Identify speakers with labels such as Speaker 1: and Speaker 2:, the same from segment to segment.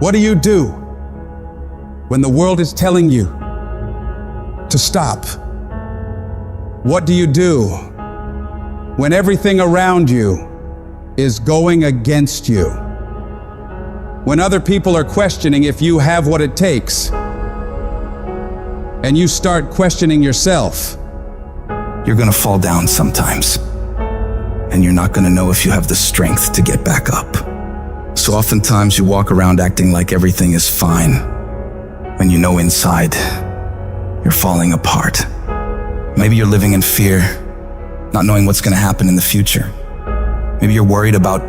Speaker 1: What do you do when the world is telling you to stop? What do you do when everything around you is going against you? When other people are questioning if you have what it takes, and you start questioning yourself.
Speaker 2: You're gonna fall down sometimes, and you're not gonna know if you have the strength to get back up. So oftentimes you walk around acting like everything is fine, when you know inside you're falling apart. Maybe you're living in fear, not knowing what's gonna happen in the future. Maybe you're worried about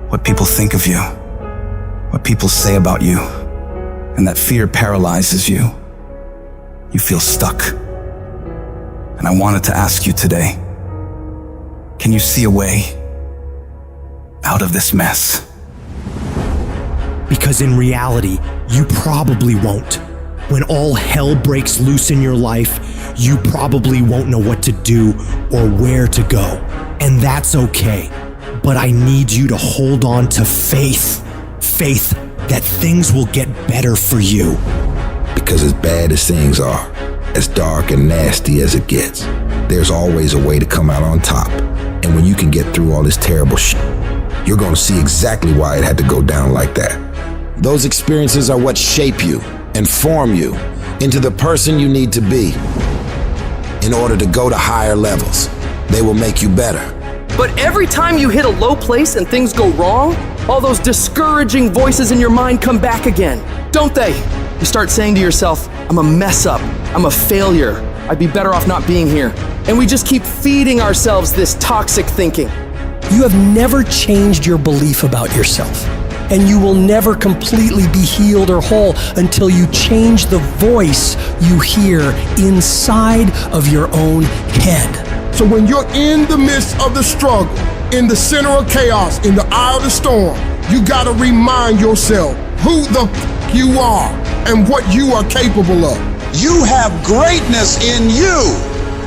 Speaker 2: what people think of you, what people say about you, and that fear paralyzes you. You feel stuck. And I wanted to ask you today, can you see a way out of this mess?
Speaker 3: Because in reality, you probably won't. When all hell breaks loose in your life, you probably won't know what to do or where to go. And that's okay. But I need you to hold on to faith. Faith that things will get better for you.
Speaker 4: Because as bad as things are, as dark and nasty as it gets, there's always a way to come out on top. And when you can get through all this terrible shit, you're gonna see exactly why it had to go down like that.
Speaker 5: Those experiences are what shape you and form you into the person you need to be in order to go to higher levels. They will make you better.
Speaker 6: But every time you hit a low place and things go wrong, all those discouraging voices in your mind come back again, don't they? You start saying to yourself, I'm a mess up, I'm a failure, I'd be better off not being here. And we just keep feeding ourselves this toxic thinking.
Speaker 7: You have never changed your belief about yourself, and you will never completely be healed or whole until you change the voice you hear inside of your own head.
Speaker 8: So when you're in the midst of the struggle, in the center of chaos, in the eye of the storm, you gotta remind yourself who the f you are and what you are capable of.
Speaker 9: You have greatness in you,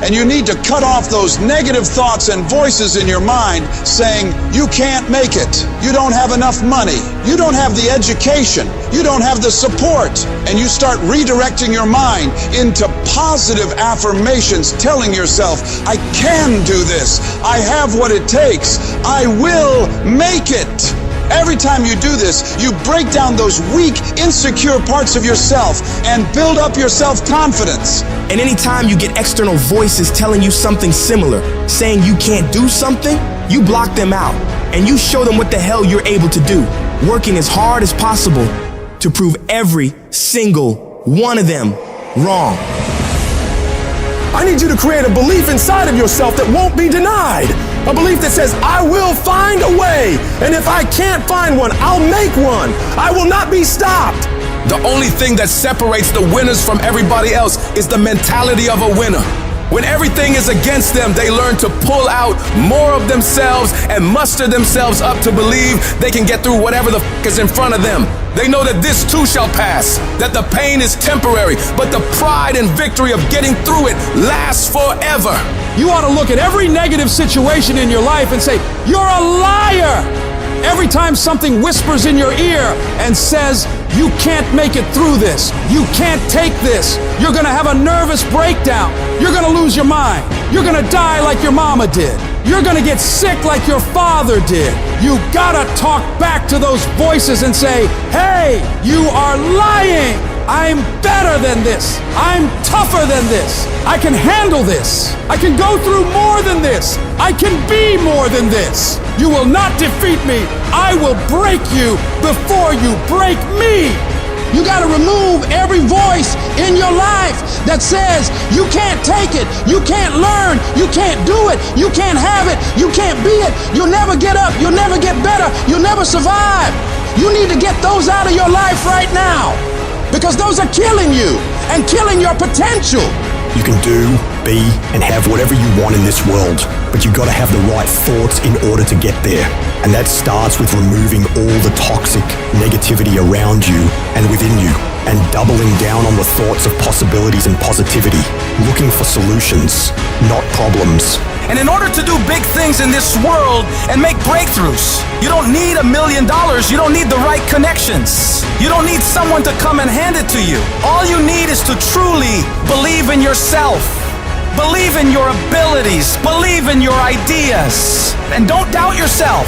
Speaker 9: and you need to cut off those negative thoughts and voices in your mind saying, you can't make it, you don't have enough money, you don't have the education, you don't have the support, and you start redirecting your mind into positive affirmations, telling yourself, I can do this, I have what it takes, I will make it. Every time you do this, you break down those weak, insecure parts of yourself and build up your self-confidence.
Speaker 2: And anytime you get external voices telling you something similar, saying you can't do something, you block them out and you show them what the hell you're able to do, working as hard as possible to prove every single one of them wrong.
Speaker 8: I need you to create a belief inside of yourself that won't be denied. A belief that says, I will find a way. And if I can't find one, I'll make one. I will not be stopped.
Speaker 10: The only thing that separates the winners from everybody else is the mentality of a winner. When everything is against them, they learn to pull out more of themselves and muster themselves up to believe they can get through whatever the f is in front of them. They know that this too shall pass, that the pain is temporary, but the pride and victory of getting through it lasts forever.
Speaker 1: You ought to look at every negative situation in your life and say, you're a liar. Every time something whispers in your ear and says, you can't make it through this, you can't take this, you're gonna have a nervous breakdown, you're gonna lose your mind, you're gonna die like your mama did, you're gonna get sick like your father did. You gotta talk back to those voices and say, hey, you are lying. I'm better than this. I'm tougher than this. I can handle this. I can go through more than this. I can be more than this. You will not defeat me. I will break you before you break me. You got to remove every voice in your life that says you can't take it, you can't learn, you can't do it, you can't have it, you can't be it, you'll never get up, you'll never get better, you'll never survive. You need to get those out of your life right now, because those are killing you and killing your potential.
Speaker 3: You can do, be, and have whatever you want in this world, but you gotta have the right thoughts in order to get there. And that starts with removing all the toxic negativity around you and within you, and doubling down on the thoughts of possibilities and positivity, looking for solutions, not problems.
Speaker 10: And in order to do big things in this world and make breakthroughs, you don't need $1 million. You don't need the right connections. You don't need someone to come and hand it to you. All you need is to truly believe in yourself. Believe in your abilities. Believe in your ideas. And don't doubt yourself.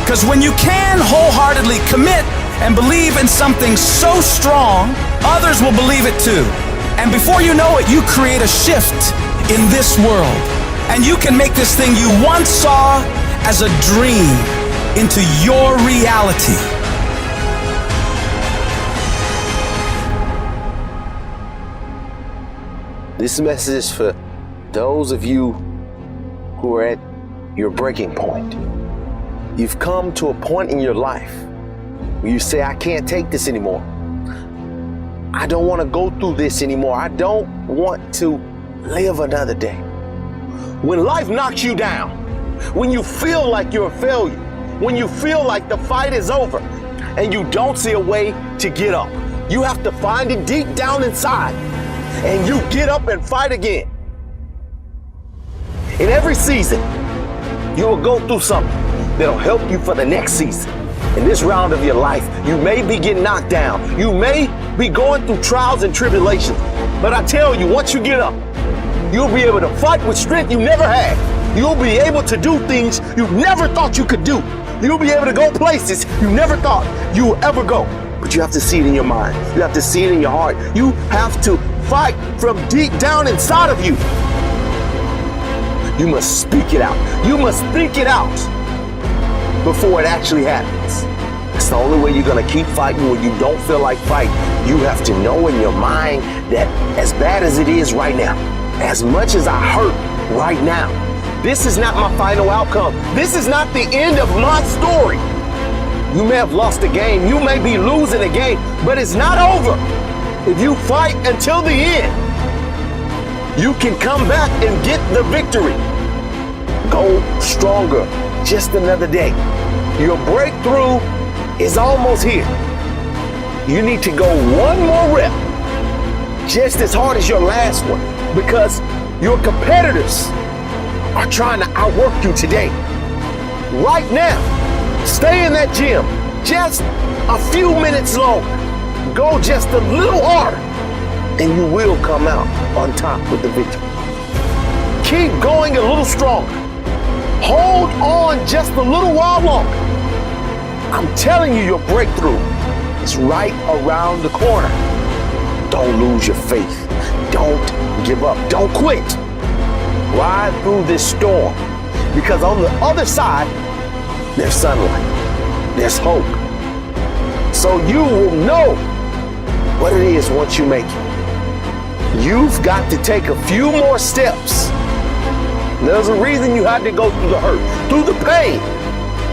Speaker 10: Because when you can wholeheartedly commit and believe in something so strong, others will believe it too. And before you know it, you create a shift in this world. And you can make this thing you once saw as a dream into your reality.
Speaker 11: This message is for those of you who are at your breaking point. You've come to a point in your life where you say, I can't take this anymore. I don't want to go through this anymore. I don't want to live another day. When life knocks you down, when you feel like you're a failure, when you feel like the fight is over and you don't see a way to get up, you have to find it deep down inside and you get up and fight again. In every season, you will go through something that'll help you for the next season. In this round of your life, you may be getting knocked down. You may be going through trials and tribulations. But I tell you, once you get up, you'll be able to fight with strength you never had. You'll be able to do things you never thought you could do. You'll be able to go places you never thought you would ever go. But you have to see it in your mind. You have to see it in your heart. You have to fight from deep down inside of you. You must speak it out. You must think it out before it actually happens. It's the only way you're gonna keep fighting when you don't feel like fighting. You have to know in your mind that as bad as it is right now, as much as I hurt right now, this is not my final outcome. This is not the end of my story. You may have lost a game, you may be losing a game, but it's not over. If you fight until the end, you can come back and get the victory. Go stronger, just another day. Your breakthrough is almost here. You need to go one more rep, just as hard as your last one, because your competitors are trying to outwork you today. Right now, stay in that gym just a few minutes longer. Go just a little harder, and you will come out on top with the victory. Keep going a little stronger. Hold on just a little while longer. I'm telling you, your breakthrough is right around the corner. Don't lose your faith. Don't give up. Don't quit. Ride through this storm, because on the other side, there's sunlight. There's hope. So you will know what it is once you make it. You've got to take a few more steps. There's a reason you had to go through the hurt, through the pain,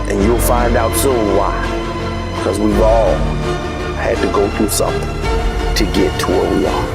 Speaker 11: and you'll find out soon why. Because we've all had to go through something to get to where we are.